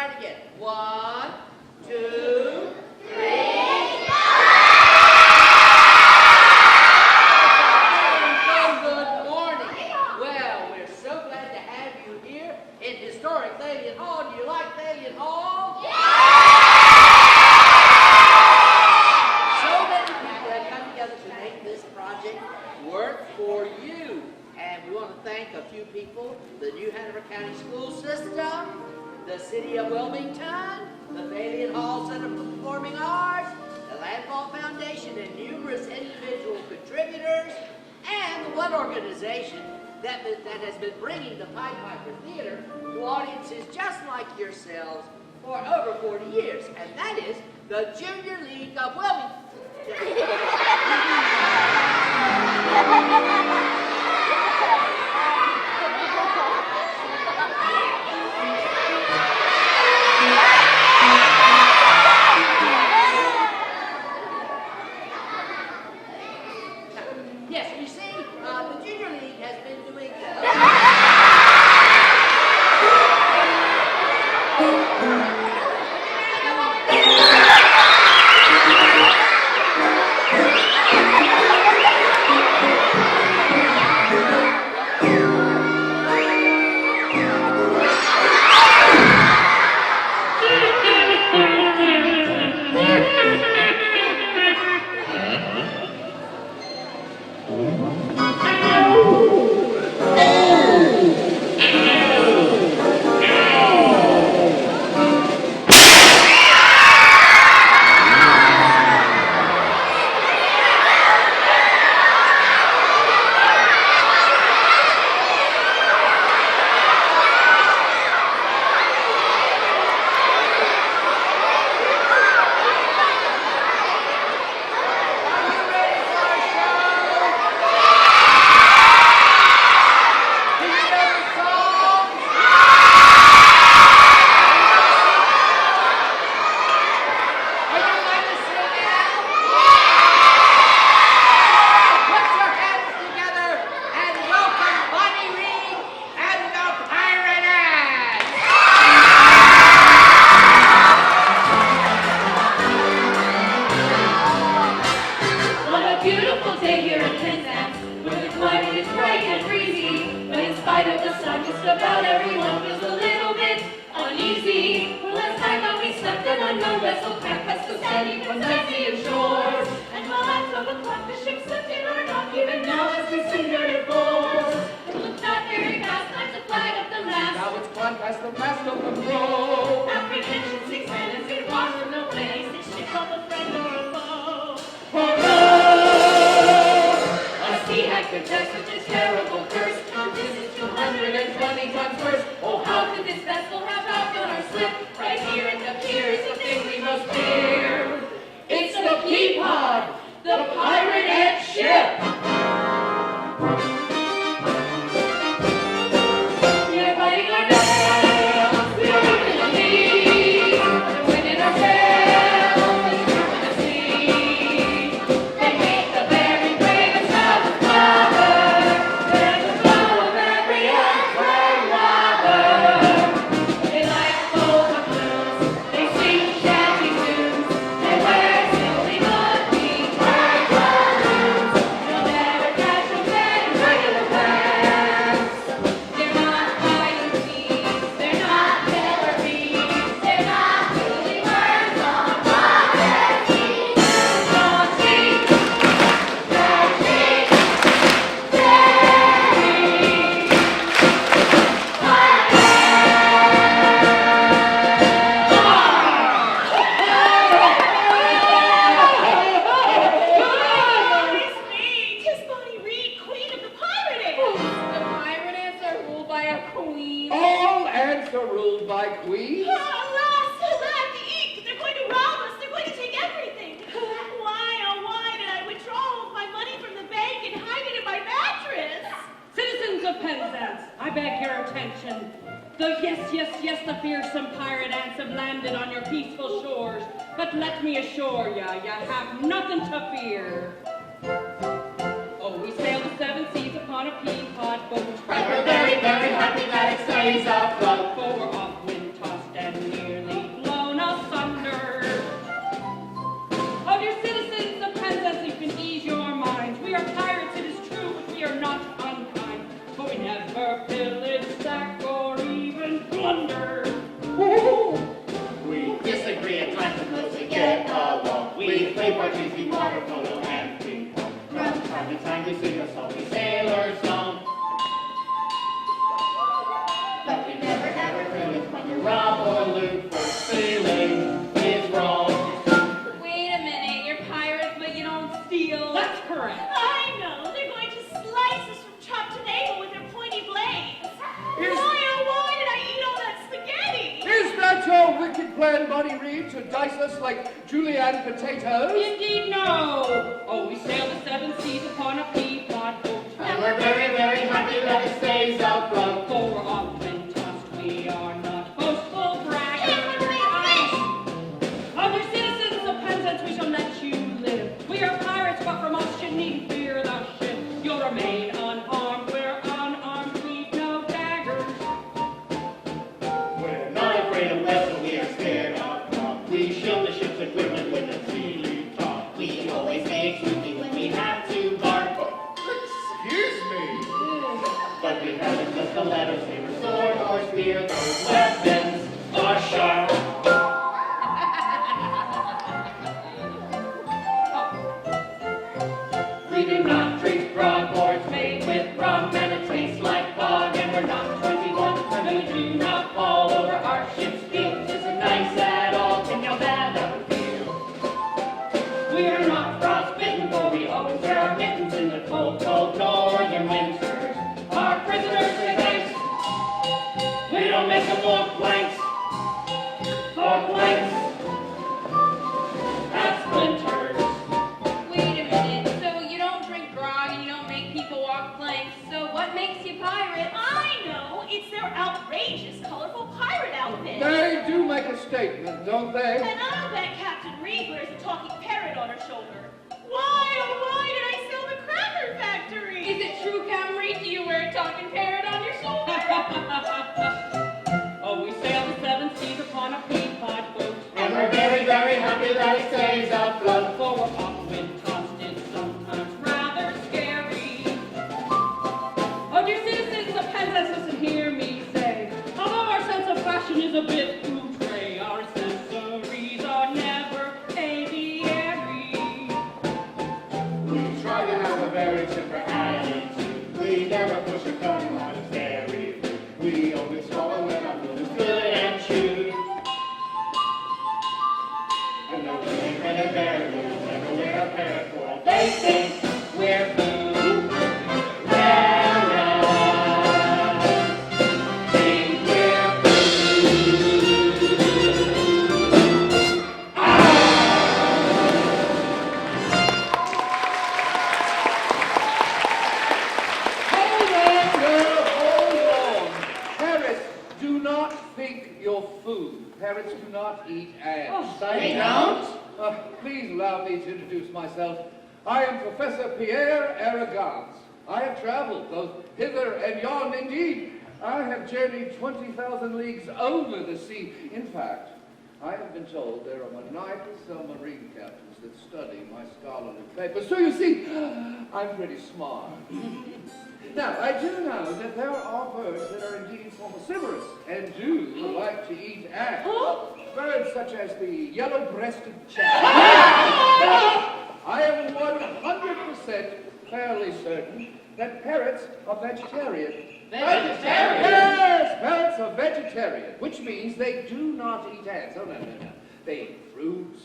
try it again. 1, 2, 3. Good morning. Well, we're so glad to have you here in historic Thalian Hall. Do you like Thalian Hall? Yeah! So many people have come together to make this project work for you. And we want to thank a few people, the New Hanover County School System, the City of Wilmington, the Thalian Hall Center for Performing Arts, the Landfall Foundation, and numerous individual contributors, and the one organization that has been bringing the Pied Piper Theater to audiences just like yourselves for over 40 years, and that is the Junior League of Wilmington. Yes, you see, the Junior League has been doing And we're very, very happy that it stays afloat. For we're off wind tossed and near plan, Bonnie Reed, to dice us like julienne potatoes? Indeed, no. Oh, we sailed the 7 seas upon a peapod boat. And we're very, very happy that it stays afloat. For we're often tossed, we are not boastful braggers. Other citizens of Penzance, we shall let you live. We are pirates, but from us you needn't fear the ship. You'll remain unharmed, we're unarmed, we've no daggers. We're not afraid of vessel, we are scared of prop. We shield the ship's equipment with a sea-leaf top. We always say excuse me when we have to bark. Excuse me. But we haven't just a letter, saber, sword, or spear. Those weapons are sharp. We do not drink grogboards made with rum, and it tastes like fog, and we're not 21, and we do not fall over our ship's gills. Isn't nice at all, can you bad ever feel? We are not frostbitten, for we always wear our mittens in the cold, cold northern winters. Our prisoners say thanks. We don't make them walk planks, or planks at splinters. Wait a minute, so you don't drink grog and you don't make people walk planks, so what makes you pirates? I know! It's their outrageous, colorful pirate outfit! They do make a statement, don't they? And I'll bet Captain Reed wears a talking parrot on her shoulder. Why, oh why did I sell the cracker factory? Is it true, Captain Reed? Do you wear a talking parrot on your shoulder? Oh, we sailed the 7 seas upon a peapod boat. And we're very, very happy that it stays afloat. For we're often tossed, it's sometimes rather scary. Oh, dear citizens of Penzance, listen, hear me say, although our sense of fashion is a bit outre, our accessories are never aviary. We try to have a very simple attitude. We never push a cone on a dairy. We only swallow when our food is good and chewed. And no drink when a bear will never wear a parrot for they think we're food. Parrots think we're food. Hold on. Parrots do not think you're food. Parrots do not eat ants. They don't? Please allow me to introduce myself. I am Professor Pierre Arrogance. I have traveled both hither and yon. Indeed, I have journeyed 20,000 leagues over the sea. In fact, I have been told there are maniacal submarine captains that study my scholarly papers. So you see, I'm pretty smart. Now, I do know that there are birds that are indeed herbivorous and do like to eat ants. Birds such as the yellow-breasted chap. I am 100% fairly certain that parrots are vegetarian. Vegetarian? Yes, parrots are vegetarian, which means they do not eat ants. Oh, no. They eat fruits,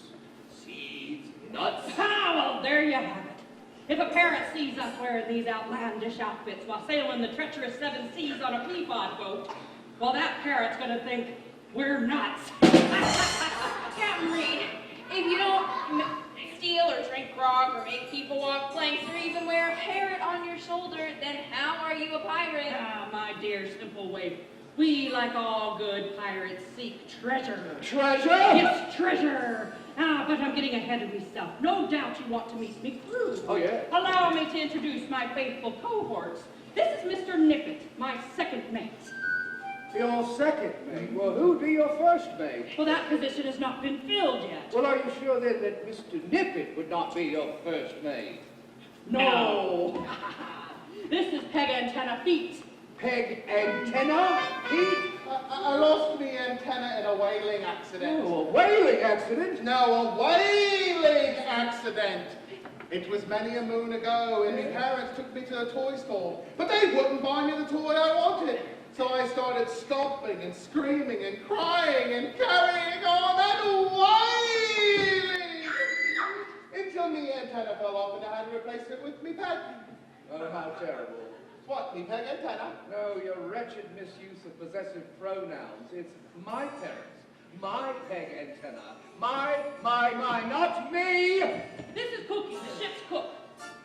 seeds, nuts. Ah, well, there you have it. If a parrot sees us wearing these outlandish outfits while sailing the treacherous 7 seas on a peapod boat, well, that parrot's gonna think we're nuts. Captain Reed, if you don't steal or drink grog or make people walk planks or even wear a parrot on your shoulder, then how are you a pirate? Ah, my dear simple waif, we, like all good pirates, seek treasure. Treasure? Yes, treasure. Ah, but I'm getting ahead of myself. No doubt you want to meet me crew. Oh, yeah. Allow me to introduce my faithful cohorts. This is Mr. Nippet, my second mate. Your second mate? Well, who'd be your first mate? Well, that position has not been filled yet. Well, are you sure then that Mr. Nippet would not be your first mate? No. This is Peg Antenna Feet. Peg Antenna? Pete? I lost me antenna in a whaling accident. Oh, a whaling accident? No, a whaling accident. It was many a moon ago, and my parents took me to a toy store, but they wouldn't buy me the toy I wanted. So I started stomping and screaming and crying and carrying on and wailing until my antenna fell off and I had to replace it with me peg. Oh, how terrible. What, me peg antenna? No, your wretched misuse of possessive pronouns. It's my parents. My peg antenna. My, not me! This is Cookie, the ship's cook.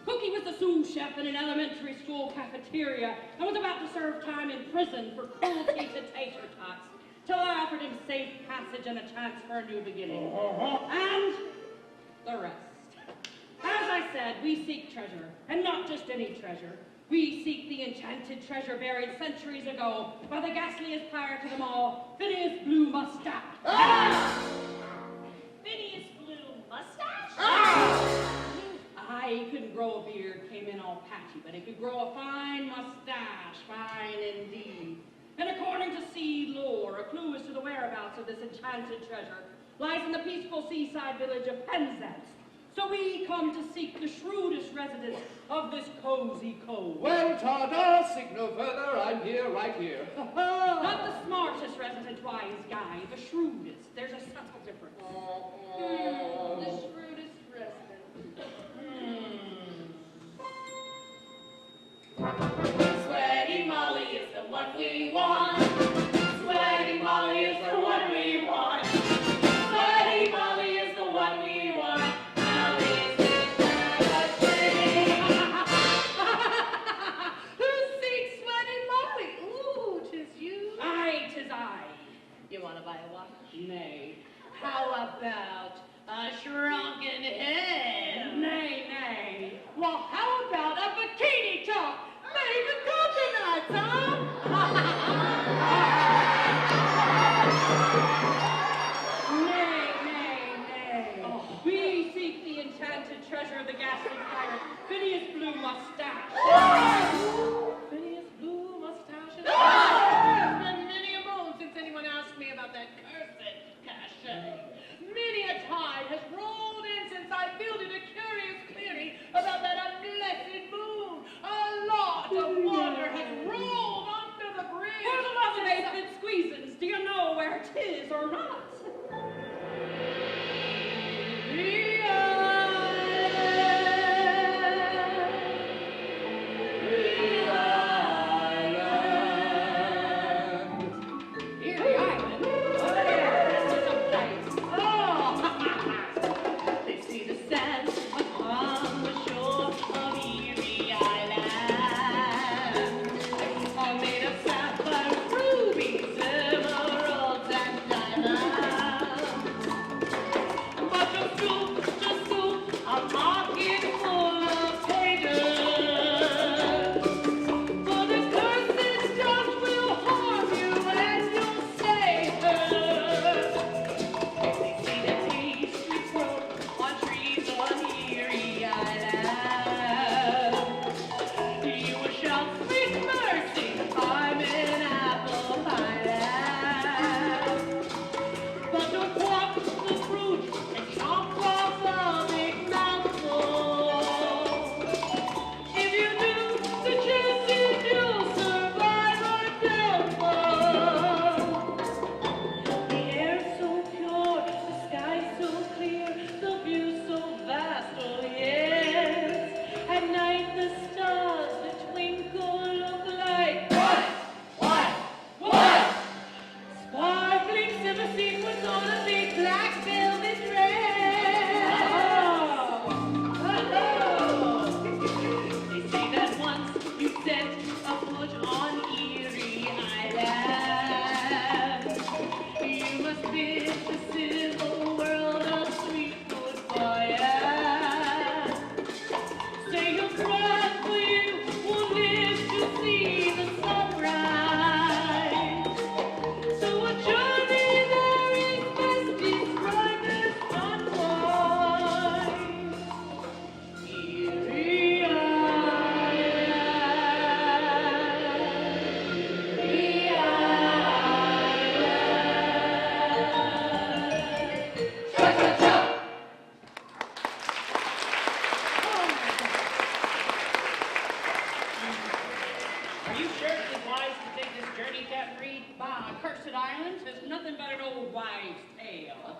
Cookie was the sous chef in an elementary school cafeteria and was about to serve time in prison for cruelty to tater tots, till I offered him safe passage and a chance for a new beginning. And the rest. As I said, we seek treasure, and not just any treasure. We seek the enchanted treasure buried centuries ago by the ghastliest pirate of them all, Phineas Blue Mustache. Phineas Blue Mustache? He couldn't grow a beard, came in all patchy, but he could grow a fine mustache, fine indeed. And according to sea lore, a clue as to the whereabouts of this enchanted treasure lies in the peaceful seaside village of Penzance. So we come to seek the shrewdest residents of this cozy cove. Well, ta-da, seek no further, I'm here, right here. Not the smartest resident, wise guy, the shrewdest. There's a subtle difference. The shrewdest resident. Sweaty Molly is the one we want. Sweaty Molly is the one we want. Sweaty Molly is the one we want. Who seeks Sweaty Molly? Ooh, 'tis you. Aye, 'tis I. You want to buy a watch? Nay. How about a shrunken head? Nay, nay. Well, how about a bikini top made of coconuts, Nay. We seek the enchanted treasure of the ghastly pirate, Phineas Blue Mustache. Phineas Blue Mustache. It's been many a moon since anyone asked me about that cursed cachet. Many a tide has rolled in since I fielded a curious query about that unblessed moon. A lot of water has rolled under the bridge. For the love of Nathan Squeezins, do you know where it is or not?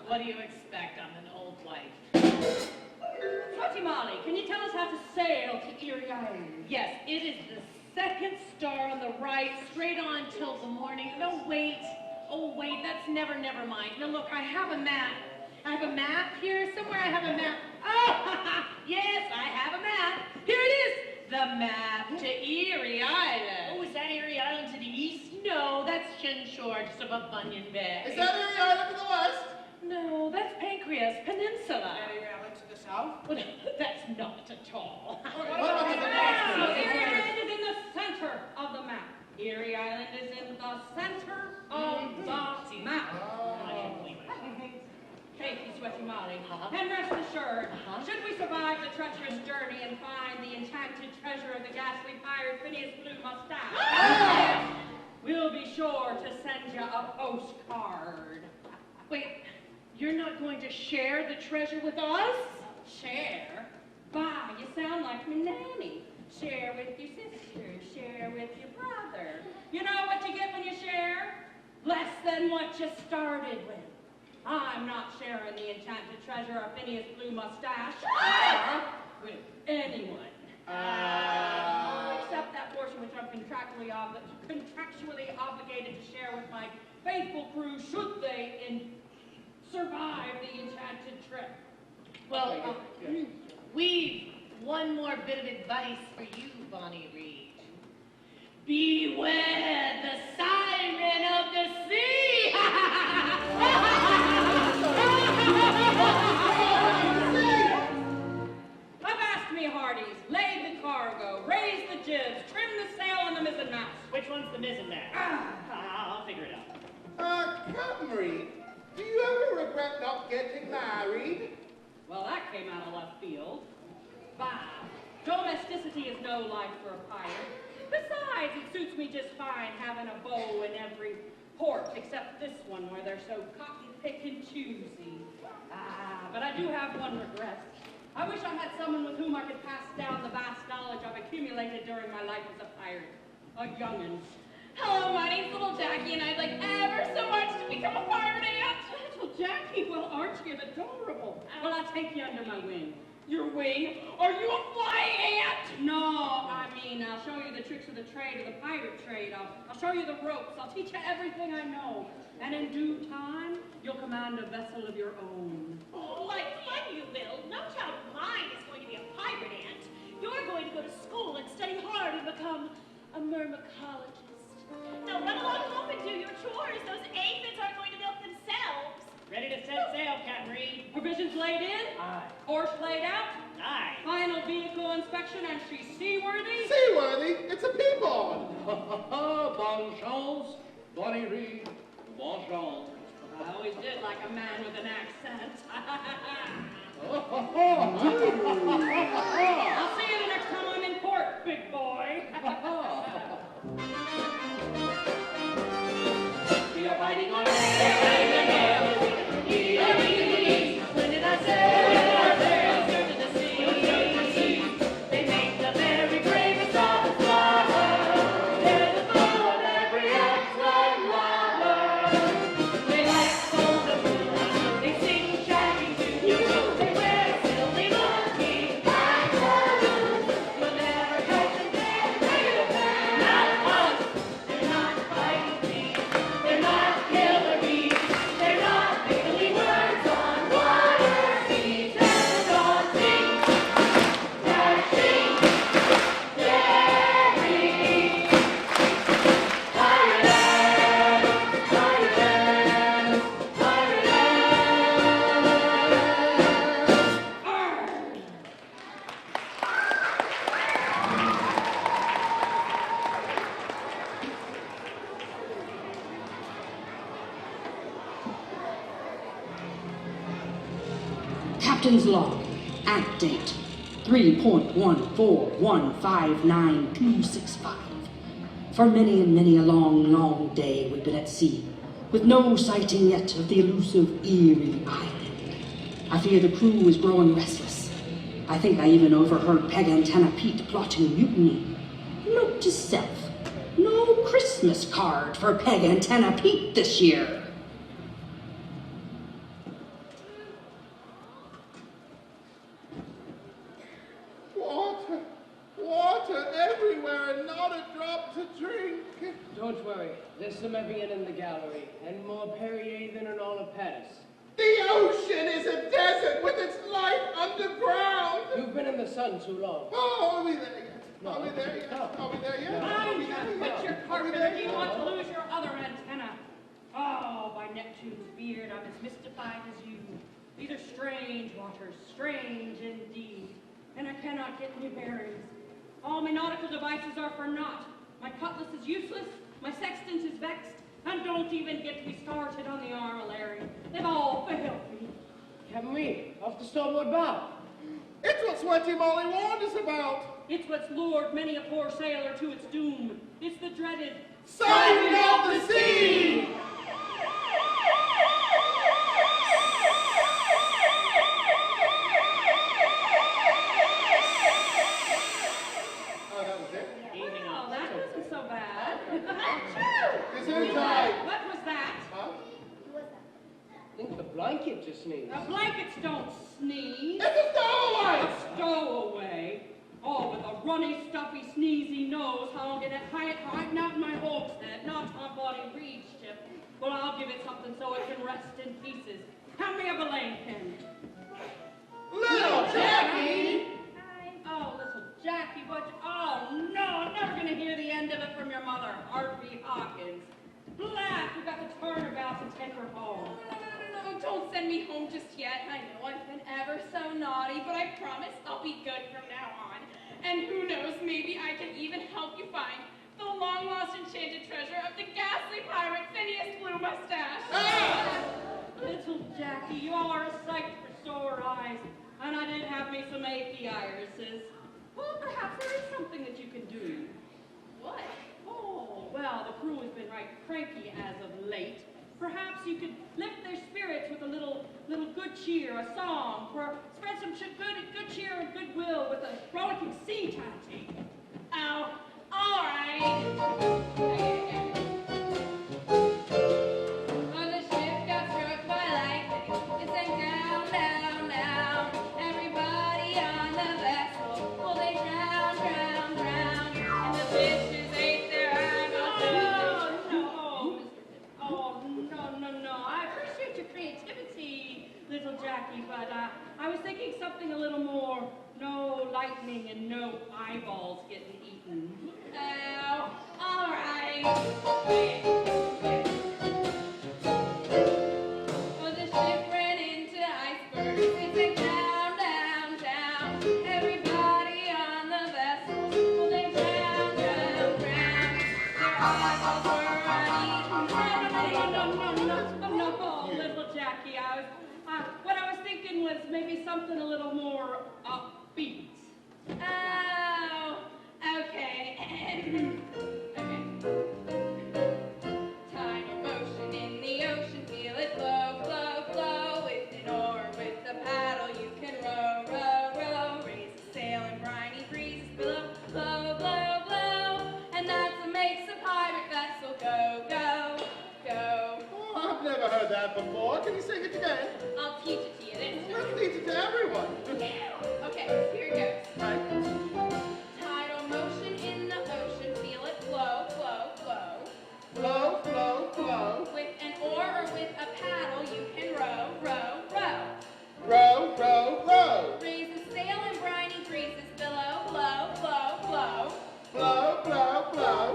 What do you expect? I'm an old wife. Trotty Molly, can you tell us how to sail to Erie Island? Yes, it is the second star on the right, straight on till the morning. No, wait. Oh, wait, that's never mind. Now, look, I have a map. I have a map here. Somewhere I have a map. Oh, yes, I have a map. Here it is. The map to Erie Island. Oh, is that Erie Island to the east? No, that's Shinshore, just above Bunyan Bay. Is that Erie Island to the west? No, that's Pancreas Peninsula. Erie Island to the south? Well, that's not at all. What about the Ah, next Erie Island is in the center of the map. Erie Island is in the center of the map. Take you, sweaty Molly, and rest assured, should we survive the treacherous journey and find the enchanted treasure of the ghastly pirate Phineas Blue Mustache, we'll be sure to send you a postcard. Wait, you're not going to share the treasure with us? Share? Bah, you sound like me nanny. Share with your sister, share with your brother. You know what you get when you share? Less than what you started with. I'm not sharing the enchanted treasure of Phineas Blue Mustache with anyone. Except that portion which I'm contractually obligated to share with my faithful crew should they survive the enchanted trip. Well, we've one more bit of advice for you, Bonnie Reed. Beware the siren of the sea! Avast me hearties, lay the cargo, raise the jibs, trim the sail on the mizzenmast. Which one's the mizzenmast? I'll figure it out. Captain Reed, do you ever regret not getting married? Well, that came out of left field. Bah, domesticity is no life for a pirate. Besides, it suits me just fine having a beau in every port, except this one where they're so cotton-pick and choosy. But I do have one regret. I wish I had someone with whom I could pass down the vast knowledge I've accumulated during my life as a pirate. A young'un. Hello, my name's little Jackie, and I'd like ever so much to become a pirate ant. Little Jackie, well, aren't you adorable? Well, I'll take you under my wing. Your wing? Are you a flying ant? No, I mean, I'll show you the tricks of the trade, of the pirate trade. I'll show you the ropes. I'll teach you everything I know. And in due time, you'll command a vessel of your own. Oh, like fun you will. No child of mine is going to be a pirate ant. You're going to go to school and study hard and become a myrmecologist. Now run along home and do your chores. Those aphids aren't going to milk themselves. Ready to set sail, Captain Reed. Provisions laid in? Aye. Horse laid out? Aye. Final vehicle inspection, and she's seaworthy? Seaworthy? It's a peapod. Bon chance, Bonnie Reed. Bon chance. I always did like a man with an accent. I'll see you the next time I'm in port, big boy. We are fighting on land. When did I say our sails to the sea? They make the very bravest of the fly. They're the foe of every act like lava. They like gold and blue. They sing shaggy too. They wear silly monkey pantaloons. You'll never catch them there. Not once. They're not fighting thieves. They're not killer bees. They're not wiggly words on water seas. They're daunting, dashing, daring. Pirate ants, pirate ants, pirate ants. Captain's log, act date 3.14159.265. For many and many a long, long day we've been at sea, with no sighting yet of the elusive Erie Island. I fear the crew is growing restless. I think I even overheard Peg Antenna Pete plotting mutiny. Note to self, no Christmas card for Peg Antenna Pete this year. Water everywhere and not a drop to drink. Don't worry, there's some some Evian in the gallery, and more Perrier than in all of Paris. The ocean is a desert with its life underground. You've been in the sun too long. Oh, are we there yet? No. Are we there yet? Are we there yet? Mind Are you, we there quit yet? your Are we carpet there if you yet? want to lose your other antenna. Oh, by Neptune's beard, I'm as mystified as you. These are strange waters, strange indeed, and I cannot get any bearings. All my nautical devices are for naught. My cutlass is useless, my sextant is vexed, and don't even get me started on the armillary. They've all failed me. Captain Reed, off the starboard bow. It's what Sweaty Molly warned us about. It's what's lured many a poor sailor to its doom. It's the dreaded Sighting of the sea! Oh, that was it? Oh, that wasn't so bad. Gesundheit. What was that? Huh? I think the blanket just sneezed. Blankets don't sneeze. It's a stowaway! A stowaway. Oh, with a runny, stuffy, sneezy nose hanging at hiding out in my hogshead, not my body reached it. Well, I'll give it something so it can rest in pieces. Hand me a belaying pin. Little Jackie! Oh, little Jackie, oh no, I'm never gonna hear the end of it from your mother, Harpy Hawkins. Black, we've got to turn about and take her home. No, don't send me home just yet. I know I've been ever so naughty, but I promise I'll be good from now on. And who knows, maybe I can even help you find the long-lost enchanted treasure of the ghastly pirate Phineas Blue Mustache. Little Jackie, you are a sight for sore eyes, and I did have me some achy irises. Well, perhaps there is something that you can do. What? Oh, well, the crew has been right cranky as of late. Perhaps you could lift their spirits with a little good cheer, a song, or spread some good cheer and goodwill with a rollicking sea chanty. Oh, all right. Well, the ship got struck by lightning. It sank down, down, down. Everybody on the vessel, well, they drowned, drowned, drowned. And the fishes ate their eyeballs. No. I appreciate your creativity, little Jackie, but I was thinking something a little more, no lightning and no eyeballs getting eaten. Oh, all right. Well, the ship ran into icebergs. It sank down, down, down. Everybody on the vessel, well, they drowned, drowned, drowned. Their eyeballs were uneaten. No, little Jackie, what I was thinking was maybe something a little more upbeat. Oh, okay. Tidal motion in the ocean, feel it flow, flow, flow. With an oar, with a paddle, you can row, row, row. Raise a sail in briny breezes, blow, blow, blow, blow. And that's what makes a pirate vessel go, go, go. Oh, I've never heard that before. Can you sing it again? I'll teach it to you this time. Let's teach it to everyone. Okay, here it goes. Right. Tidal motion in the ocean, feel it flow, flow, flow. Flow, flow, flow. With an oar or with a paddle, you can row, row, row. Row, row, row. Raise a sail in briny breezes, billow, blow, blow, blow. Flow, flow, flow.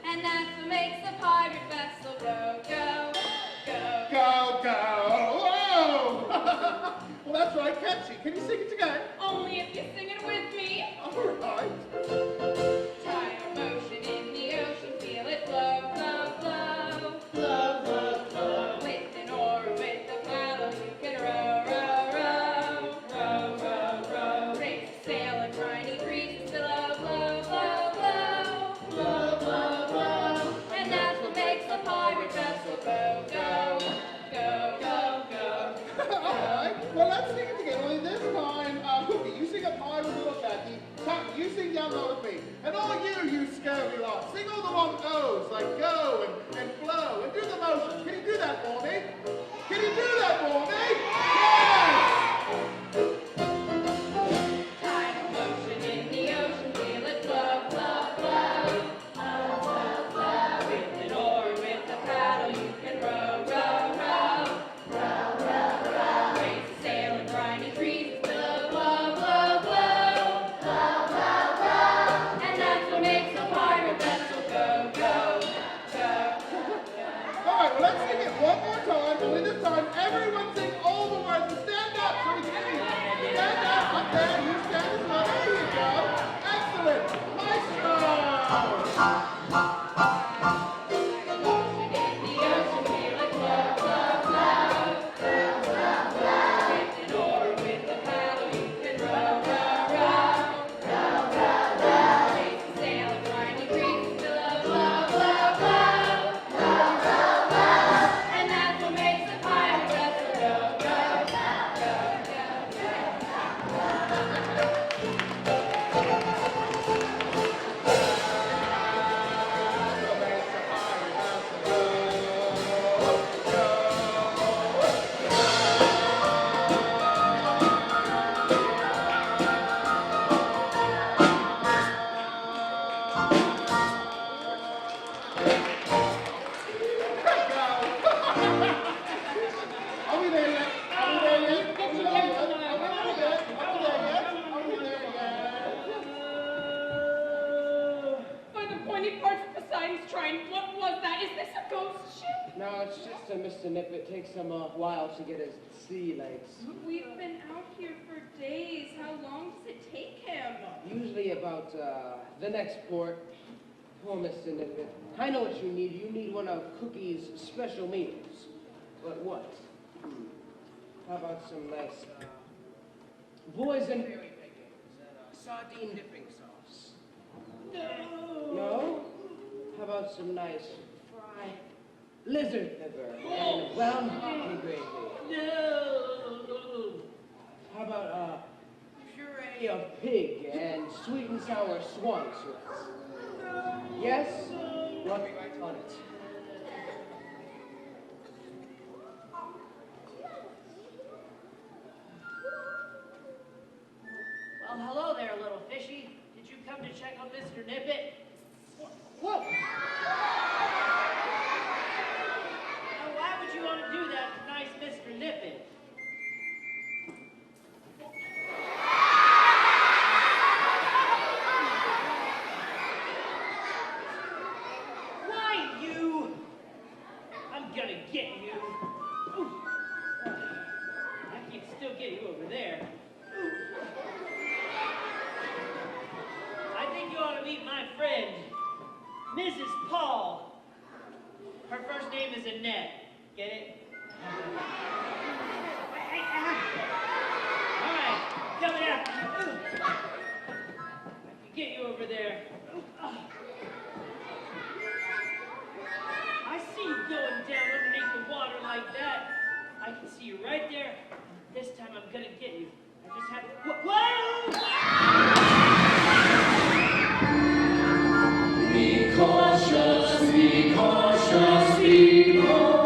And that's what makes a pirate vessel go, go, go. Go, go. Whoa! Well, that's right, catchy. Can you sing it again? Only if you sing it with me. All right. Tidal motion in the ocean, feel it flow, flow, flow. Flow, flow, flow. With an oar or with a paddle, you can row, row, row. Row, row, row. Raise a sail in briny breezes, billow, blow, blow, blow. Flow, flow, flow. And that's what makes a pirate vessel go, go, go, go, go. All right. Well, let's sing it again. Only this time, Cookie, you sing a pie with little Jackie. Tappy, you sing down low with me. And all you scurvy lot, sing all the long O's, like go and flow, and do the motion. Can you do that for me? Can you do that for me? Yes! Tidal motion in the ocean, feel it flow, flow, flow. Flow, flow, flow. With an oar, with a paddle. everyone sing all the words and stand up so we can hear you. Stand up there. You stand as well. There you go. Excellent. Maestro. It takes him a while to get his sea legs. We've been out here for days. How long does it take him? Usually about the next port. Poor Mr. Nippet. I know what you need. You need one of Cookie's special meals. But what? How about some nice boys and berry pickings and sardine dipping sauce? No. No? How about some nice fried lizard liver and brown hockey gravy? No. How about a puree of pig and sweet and sour swan sauce? No. Yes? Well, I'll be right on it. Well, hello there, little fishy. Did you come to check on Mr. Nippet? Whoa! Now, why would you want to do that to nice Mr. Nippet? Why, you? I'm gonna get you. Ooh. I can still get you over there. I think you ought to meet my friend, Mrs. Paul. Her first name is Annette. Get it? All right, coming after you. I can get you over there. I see you going down underneath the water like that. I can see you right there. This time I'm gonna get you. I just have to. Whoa! Be cautious, be cautious, be cautious.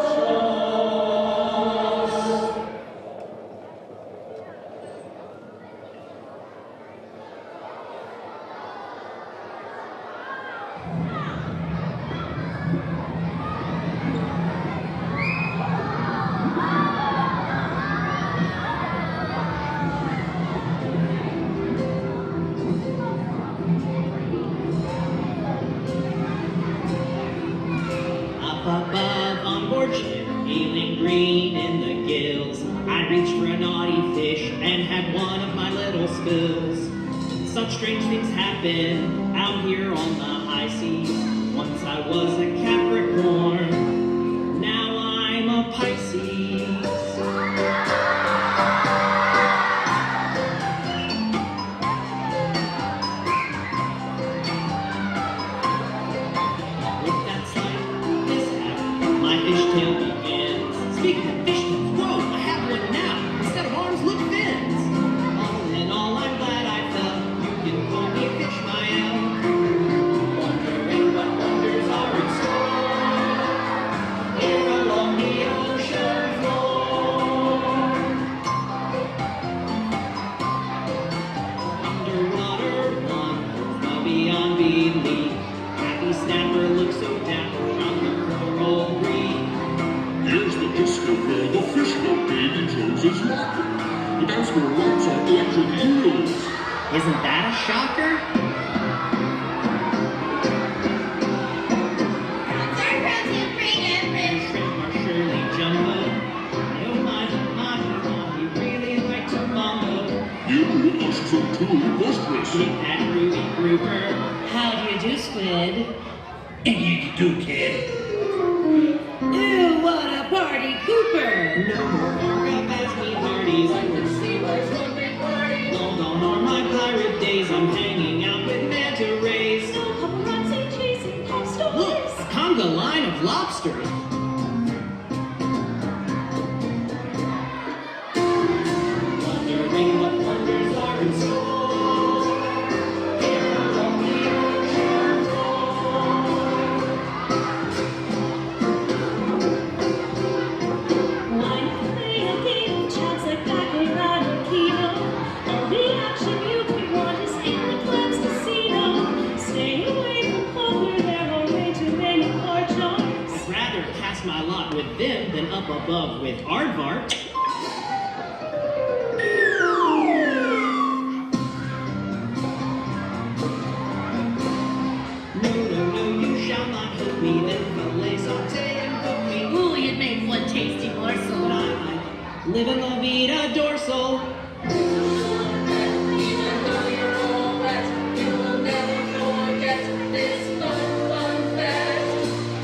Up above on board ship, feeling green in the gills, I reached for a naughty fish and had one of my little spills. Such strange things happen out here on the high seas. Once I was a Capricorn, now I'm a Pisces. With that slight mishap, my fishtail begins. Speaking of fishtails, whoa, I have one now. Instead of arms, look fins. All in all, I'm glad I fell. You can call me Fishmael. Wondering what wonders are in store here along the ocean floor. Underwater wonders well beyond belief. Happy snapper looks so dapper on the coral reef. Here's the disco where the fish look Davy Jones's locker. But that's where lots of orchard eels. Isn't that a shocker? Shrimp are surely jumbo. Oh my Here are ushers to AUGUSTUS. Meet that groovy grouper. How do you do, Squid? And you do, kid. Ew, what a party pooper! No more Orca-Basque parties. I would see where's one big party. Long gone are my pirate days. I'm hanging out with manta rays. No paparazzi chasing pop stars. Look, a conga line of lobsters. Wondering what wonders are in store. Here along the ocean floor. Why not play a game of chance like baccarat or keno? All the action you could want is in the club's casino. Stay away from poker, there are way too many poor I'd rather pass my lot with them than up above with Aardvark. No, you shall not hook me, then fillet, saute, and cook me. Ooh, you'd make one tasty morsel. But I live in La Vida Dorsal.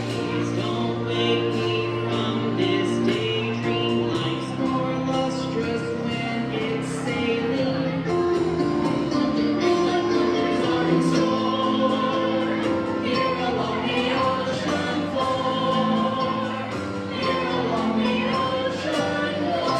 Please don't wake me from this daydream. Life's more lustrous when it's sailing. Wondering what wonders are in store. Here along the ocean floor. Here along the ocean floor.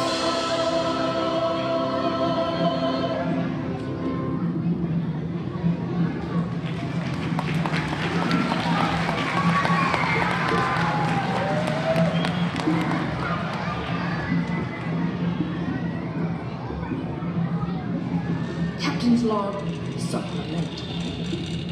Captain's log supplement.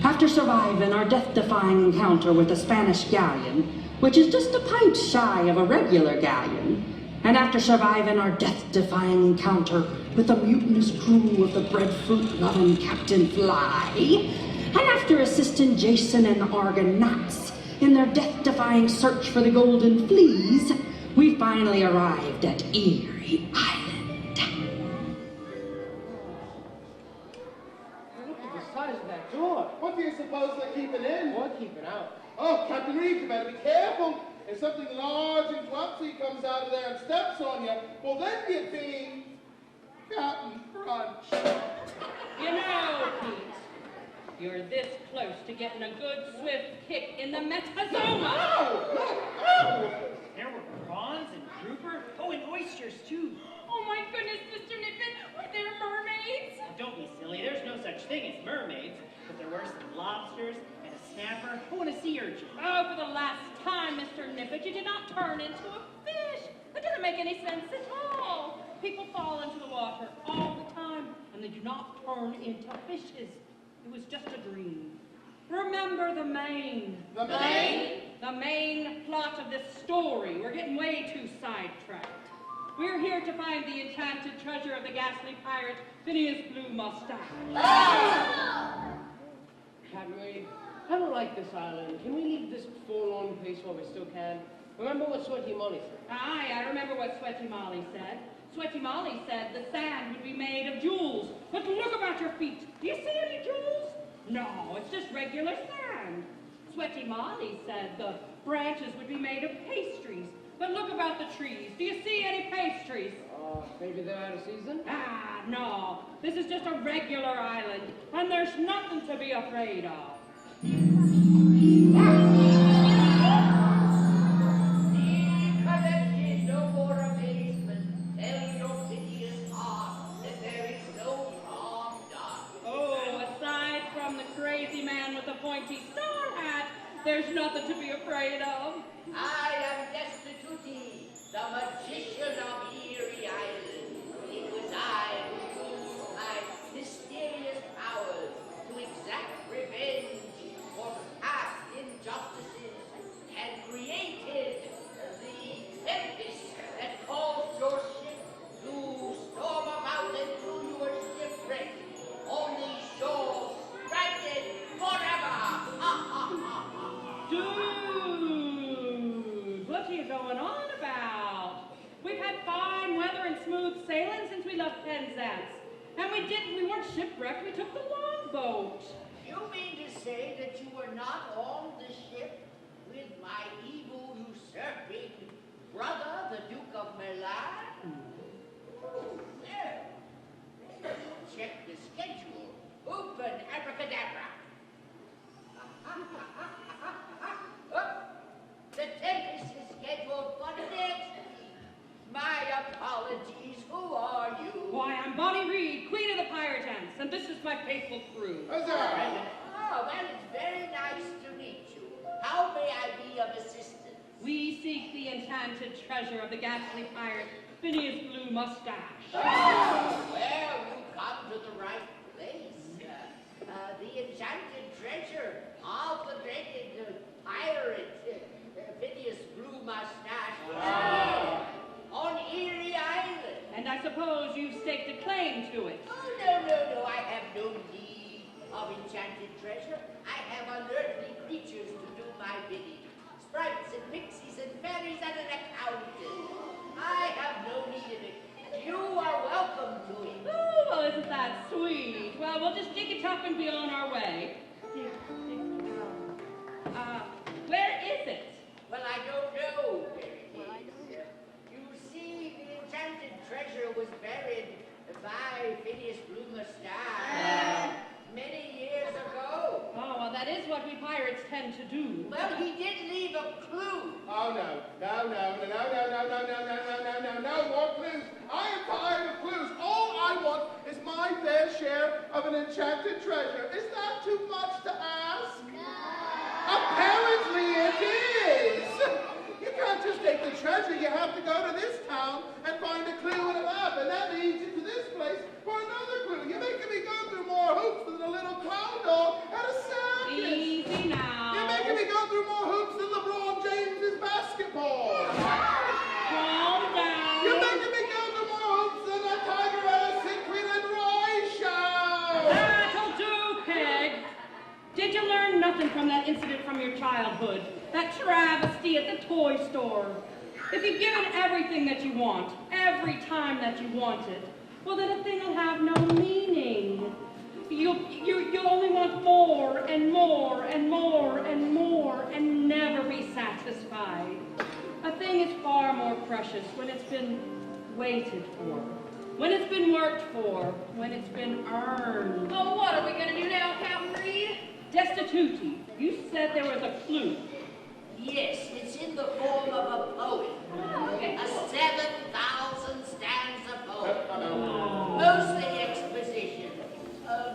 After surviving our death-defying encounter with a Spanish galleon, which is just a pint shy of a regular galleon, and after surviving our death-defying encounter with a mutinous crew of the breadfruit-loving Captain Fly, and after assisting Jason and the Argonauts in their death-defying search for the golden fleas, we finally arrived at Erie Island. Look at the size of that door. What do you suppose they're keeping in? Or keeping out. Oh, Captain Reeves, you better be careful. If something large and clumsy comes out of there and steps on you, well, then you'd be Captain Crunch. You know, Pete, you're this close to getting a good swift kick in the metazoma. There were prawns and grouper. Oh, and oysters, too. Oh my goodness, Mr. Nippin, were there mermaids? Don't be silly. There's no such thing as mermaids. But there were some lobsters and a snapper. Oh, and a sea urchin. Oh, for the last time, Mr. Nippet, you did not turn into a fish. That doesn't make any sense at all. People fall into the water all the time, and they do not turn into fishes. It was just a dream. Remember the main. The main? The main plot of this story. We're getting way too sidetracked. We're here to find the enchanted treasure of the ghastly pirate, Phineas Blue Mustache. Captain Reed, I don't like this island. Can we leave this forlorn place while we still can? Remember what Sweaty Molly said? Aye, I remember what Sweaty Molly said. Sweaty Molly said the sand would be made of jewels. But look about your feet. Do you see any jewels? No, it's just regular sand. Sweaty Molly said the branches would be made of pastries. But look about the trees. Do you see any pastries? Maybe they're out of season? Ah, no. This is just a regular island, and there's nothing to be afraid of. Collected no more amazement. Tell your piteous heart that there is no harm done. Oh, aside from the crazy man with the pointy star hat, there's nothing to be afraid of. I am Destituti, the magician of Erie Island. It was I who used my mysterious powers to exact revenge for past injustices and created the tempest that caused your ship to storm about and do your shipwreck on these shores, stranded forever. Dude, what are you going on about? We've had fine weather and smooth sailing since we left Penzance. And we weren't shipwrecked, we took the longboat. You mean to say that you were not on the ship with my evil usurping brother, the Duke of Milan? Well, check the schedule. Open abracadabra. The tempest is scheduled for next week. My apologies. Who are you? Why, I'm Bonnie Reed, Queen of the Pirate Ants, and this is my faithful crew. Huzzah! Oh, well, it's very nice to meet you. How may I be of assistance? We seek the enchanted treasure of the ghastly pirate, Phineas Blue Mustache. Oh, well, you come to the right place. The enchanted treasure of the dreaded pirate, Phineas Blue Mustache, on Erie Island. And I suppose you've staked a claim to it. Oh, no, I have no need of enchanted treasure. I have unearthly creatures to do my bidding. Sprites and pixies and fairies and an accountant. I have no need of it. You are welcome to it. Oh, well, isn't that sweet? Well, we'll just dig it up and be on our way. Where is it? Well, I don't know where it is. You see, the enchanted treasure was buried by Phineas Blue Mustache many years ago. Oh, well, that is what we pirates tend to do. Well, he did leave a clue. Oh, no, more clues. I am tired of clues. All I want is my fair share of an enchanted treasure. Is that too much to ask? Apparently it is. You can't just take the treasure. You have to go to this town and find a clue in a map, and that leads you to this place for another clue. You're making me go through more hoops than a little clown dog at a circus. Easy now. You're making me go through more hoops than LeBron James's basketball. Calm down. You're making me go through more hoops than a Tiger at a Siegfried and Roy show. That'll do, Peg. Did you learn nothing from that incident from your childhood? That travesty at the toy store? If you've given everything that you want, every time that you want it, well, then a thing will have no meaning. You'll only want more and more and more and more and never be satisfied. A thing is far more precious when it's been waited for, when it's been worked for, when it's been earned. Oh, what are we going to do now, Captain Reed? Destituti, you said there was a clue. Yes, it's in the form of a poem. A 7,000 stanza poem. Mostly exposition,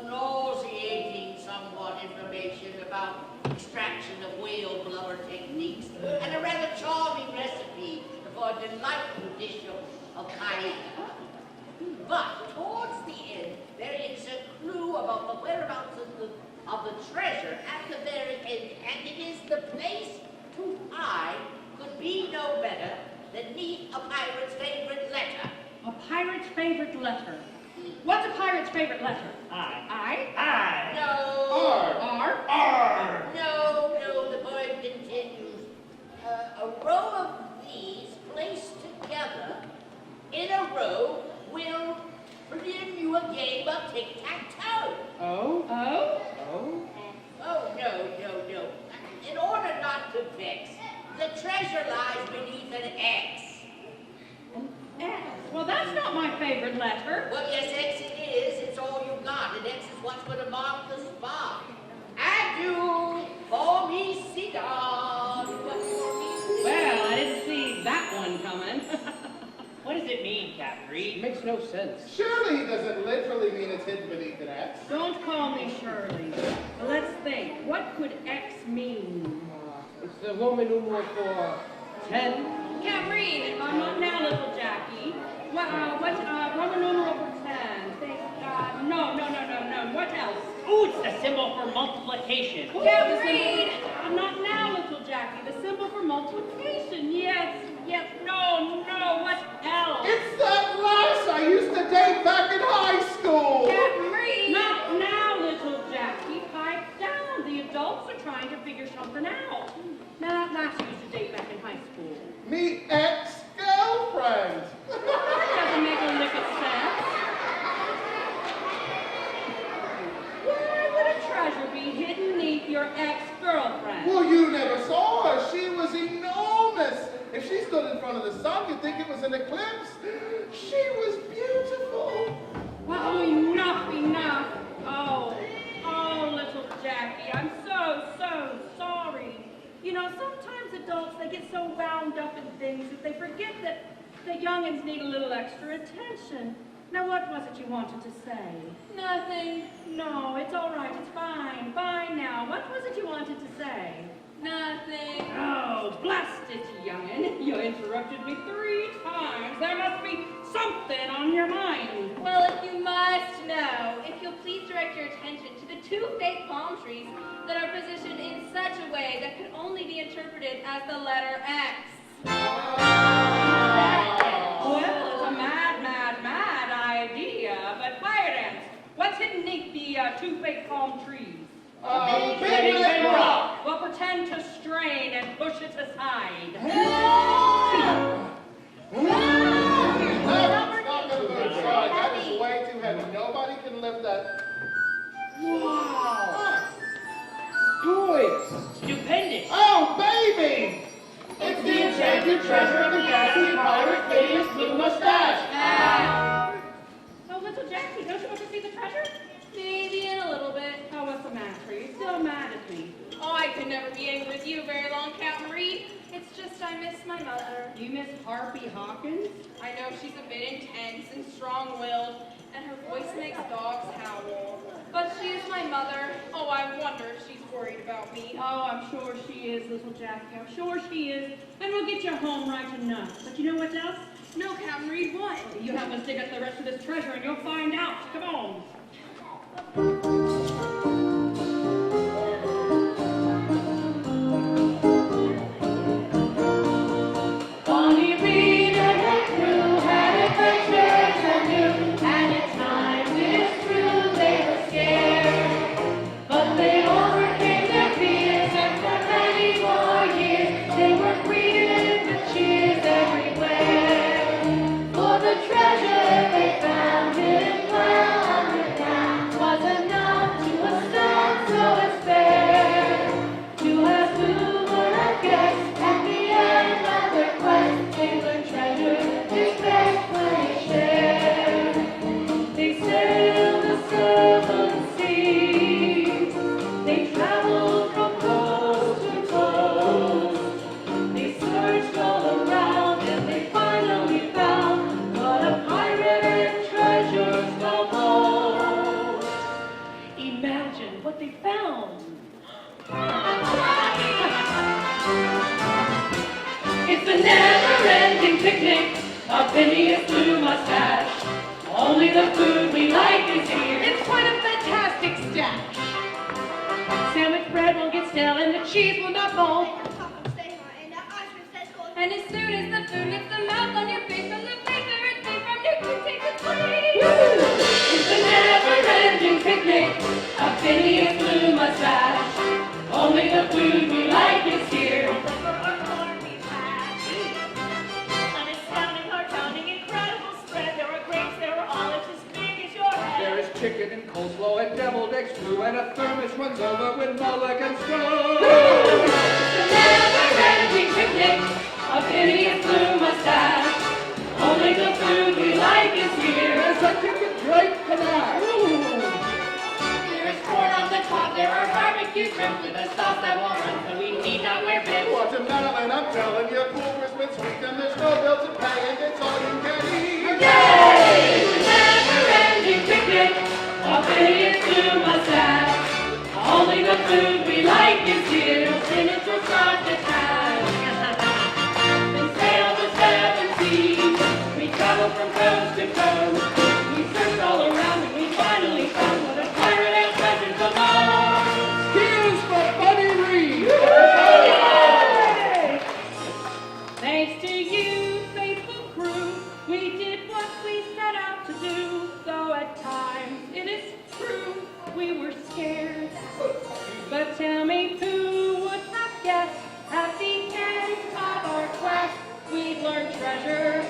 nauseating somewhat information about extraction of whale blubber techniques, and a rather charming recipe for a delightful dish of paella. But towards the end, there is a clue about the whereabouts of the treasure at the very end, and it is the place to hide could be no better than neath a pirate's favorite letter. A pirate's favorite letter? What's a pirate's favorite letter? I? No. R? No, the poem continues. A row of these placed together in a row will bring you a game of tic-tac-toe. Oh, no. In order not to vex, the treasure lies beneath an X. An X? Well, that's not my favorite letter. Well, yes, X it is. It's all you got. An X is what's going to mark the spot. Adieu, for me, cigar. Well, I didn't see that one coming. What does it mean, Captain Reed? It makes no sense. Surely he doesn't literally mean it's hidden beneath an X. Don't call me Shirley. Well, let's think. What could X mean? It's the Roman numeral for 10. Can't read. Not now, little Jackie. What's Roman numeral for 10? Think, no. What else? Ooh, it's the symbol for multiplication. Can't read. Not now, little Jackie. The symbol for multiplication. Yes. No. What else? It's that lass I used to date back in high school. Can't read. Not now, little Jackie. Pipe down. The adults are trying to figure something out. Now, that lass you used to date back in high school. Me ex-girlfriend. That doesn't make a lick of sense. She was beautiful. Well, enough. Oh, little Jackie, I'm so sorry. You know, sometimes adults, they get so wound up in things that they forget that the youngins need a little extra attention. Now, what was it you wanted to say? Nothing. No, it's all right. It's fine. Fine now. What was it you wanted to say? Nothing. Oh, blast it, youngin. You interrupted me 3 times. There must be something on your mind. Well, if you must know, if you'll please direct your attention to the 2 fake palm trees that are positioned in such a way that could only be interpreted as the letter X. Well, it's a mad idea, but fire dance. What's hidden beneath the 2 fake palm trees? Big rock. Well, pretend to strain and push it aside. That's not going to go aside. That is way too heavy. Nobody can lift that. Wow. Boys. Stupendous. Oh, baby! It's the enchanted treasure of the gassy pirate Phineas Blue Mustache. Oh, little Jackie, don't you want to see the treasure? Maybe in a little bit. Oh, what's the matter? You're still mad at me. Oh, I could never be angry with you very long, Captain Reed. It's just I miss my mother. You miss Harpy Hawkins? I know she's a bit intense and strong-willed, and her voice makes dogs howl. But she is my mother. Oh, I wonder if she's worried about me. Oh, I'm sure she is, little Jackie. I'm sure she is. And we'll get you home right enough. But you know what else? No, Captain Reed, what? You help us dig up the rest of this treasure and you'll find out. Come on. Bonnie Reed and her crew had adventures anew, and at times it's true they were scared. But they overcame their fears, and for many more years they were greeted with cheers everywhere. For the treasure they found hidden well underground was enough to astound, so it's fair to ask who would have guessed at the end of their quest they learned treasure is best when it's shared. They sailed the 7 seas, they traveled from coast to coast, they searched all around and they finally found what a pirate and treasures the most. Imagine what they found. It's a never-ending picnic, a Phineas Blue Mustache. Only the food we like is here. It's quite a fantastic stash. Sandwich bread won't get stale and the cheese will not fold. And as soon as the food hits the mouth on your face from the favorite thing from your food takes its place. It's a never-ending picnic, a Phineas Blue Mustache. Only the food we like is here. An astounding, heart-pounding, incredible spread. There were grapes, there were olives as big as your head. There is chicken and coleslaw and deviled eggs too, and a thermos runs over with mulligan stew. It's a never-ending picnic, a Phineas Blue Mustache. Only the food we like is here. There's a chicken great canal. There is corn on the top, there are barbecue shrimp with a sauce that won't run, so we need not wear bibs. Watermelon, I'm telling you, cool Christmas sweet, and there's no bill to pay, and it's all you can eat. Yay! It's a never-ending picnic, a Phineas Blue Mustache. Only the food we like is here. Minutes will start the time. They sail the 7 seas. We travel from coast to coast. We searched all around and we finally found what a pirate and treasures the most. Here's for Bunny Reed. Thanks to you, faithful crew, we did what we set out to do. Though at times it is true we were scared. But tell me who would have guessed at the end of our quest we'd learn treasure